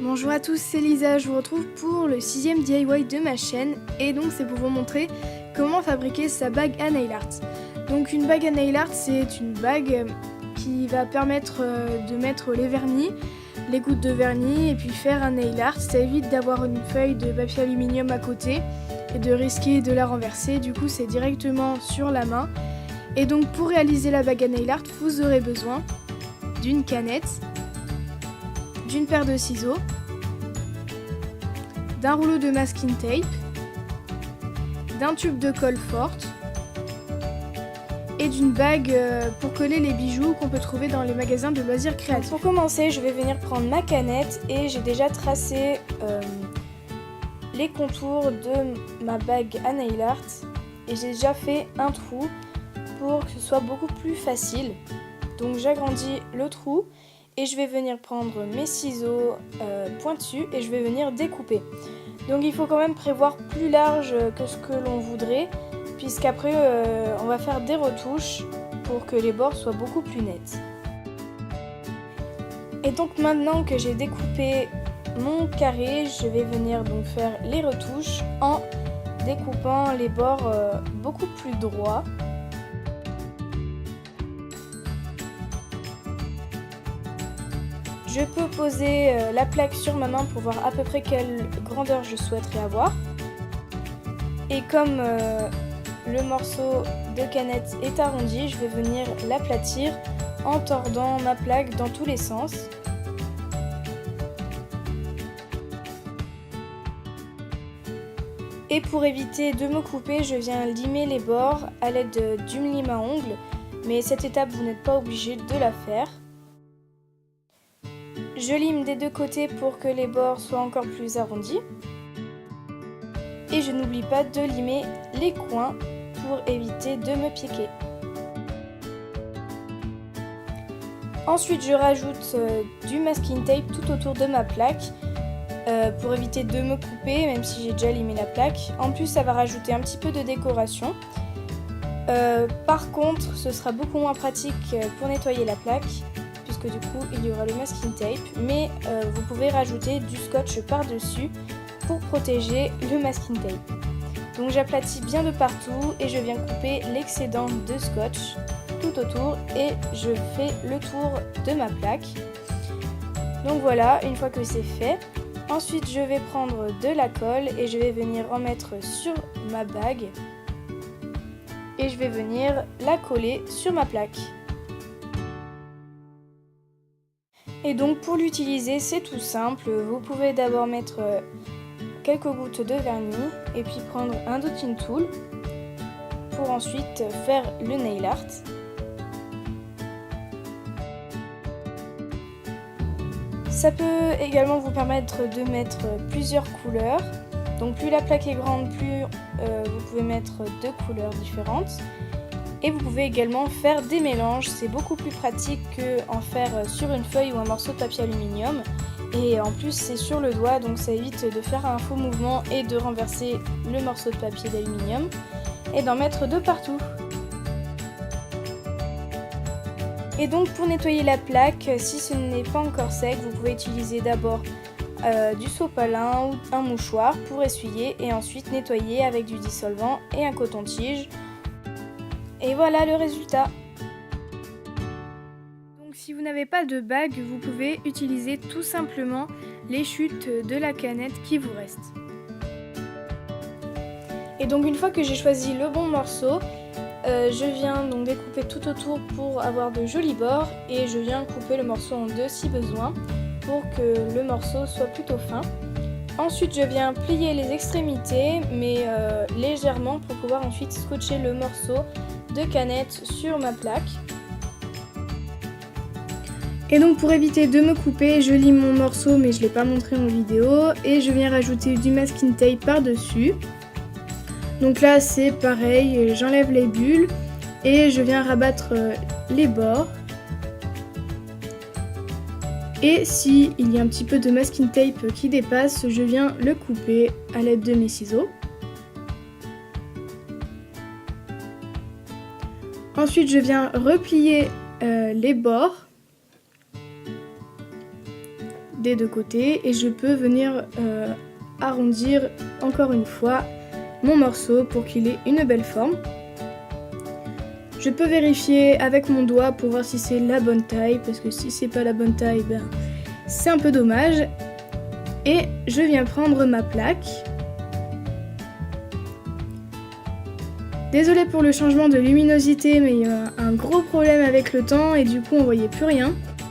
Bonjour à tous, c'est Lisa, je vous retrouve pour le 6e DIY de ma chaîne et donc c'est pour vous montrer comment fabriquer sa bague à nail art. Donc une bague à nail art, c'est une bague qui va permettre de mettre les vernis, les gouttes de vernis et puis faire un nail art. Ça évite d'avoir une feuille de papier aluminium à côté et de risquer de la renverser, du coup c'est directement sur la main. Et donc pour réaliser la bague à nail art, vous aurez besoin d'une canette, d'une paire de ciseaux, d'un rouleau de masking tape, d'un tube de colle forte et d'une bague pour coller les bijoux qu'on peut trouver dans les magasins de loisirs créatifs. Pour commencer, je vais venir prendre ma canette et j'ai déjà tracé les contours de ma bague à nail art et j'ai déjà fait un trou pour que ce soit beaucoup plus facile. Donc j'agrandis le trou et je vais venir prendre mes ciseaux pointus et je vais venir découper. Donc il faut quand même prévoir plus large que ce que l'on voudrait, puisqu'après on va faire des retouches pour que les bords soient beaucoup plus nets. Et donc maintenant que j'ai découpé mon carré, je vais venir donc faire les retouches en découpant les bords beaucoup plus droits. Je peux poser la plaque sur ma main pour voir à peu près quelle grandeur je souhaiterais avoir. Et comme le morceau de canette est arrondi, je vais venir l'aplatir en tordant ma plaque dans tous les sens. Et pour éviter de me couper, je viens limer les bords à l'aide d'une lime à ongles, mais cette étape vous n'êtes pas obligé de la faire. Je lime des deux côtés pour que les bords soient encore plus arrondis. Et je n'oublie pas de limer les coins pour éviter de me piquer. Ensuite, je rajoute du masking tape tout autour de ma plaque pour éviter de me couper, même si j'ai déjà limé la plaque. En plus, ça va rajouter un petit peu de décoration. Par contre, ce sera beaucoup moins pratique pour nettoyer la plaque, puisque du coup il y aura le masking tape, mais vous pouvez rajouter du scotch par-dessus pour protéger le masking tape. Donc j'aplatis bien de partout et je viens couper l'excédent de scotch tout autour et je fais le tour de ma plaque. Donc voilà, une fois que c'est fait, ensuite je vais prendre de la colle et je vais venir en mettre sur ma bague et je vais venir la coller sur ma plaque. Et donc pour l'utiliser, c'est tout simple, vous pouvez d'abord mettre quelques gouttes de vernis et puis prendre un dotting tool pour ensuite faire le nail art. Ça peut également vous permettre de mettre plusieurs couleurs. Donc plus la plaque est grande, plus vous pouvez mettre deux couleurs différentes. Et vous pouvez également faire des mélanges, c'est beaucoup plus pratique qu'en faire sur une feuille ou un morceau de papier aluminium. Et en plus c'est sur le doigt, donc ça évite de faire un faux mouvement et de renverser le morceau de papier d'aluminium et d'en mettre de partout. Et donc pour nettoyer la plaque, si ce n'est pas encore sec, vous pouvez utiliser d'abord du sopalin ou un mouchoir pour essuyer et ensuite nettoyer avec du dissolvant et un coton-tige. Et voilà le résultat. Donc si vous n'avez pas de bague, vous pouvez utiliser tout simplement les chutes de la canette qui vous restent. Et donc une fois que j'ai choisi le bon morceau, je viens donc découper tout autour pour avoir de jolis bords et je viens couper le morceau en deux si besoin pour que le morceau soit plutôt fin. Ensuite je viens plier les extrémités mais légèrement pour pouvoir ensuite scotcher le morceau de canette sur ma plaque. Et donc pour éviter de me couper, je lime mon morceau mais je ne l'ai pas montré en vidéo et je viens rajouter du masking tape par dessus. Donc là c'est pareil, j'enlève les bulles et je viens rabattre les bords. Et si il y a un petit peu de masking tape qui dépasse, je viens le couper à l'aide de mes ciseaux. Ensuite, je viens replier les bords des deux côtés et je peux venir arrondir encore une fois mon morceau pour qu'il ait une belle forme. Je peux vérifier avec mon doigt pour voir si c'est la bonne taille, parce que si c'est pas la bonne taille, c'est un peu dommage. Et je viens prendre ma plaque. Désolée pour le changement de luminosité, mais il y a un gros problème avec le temps et du coup on voyait plus rien.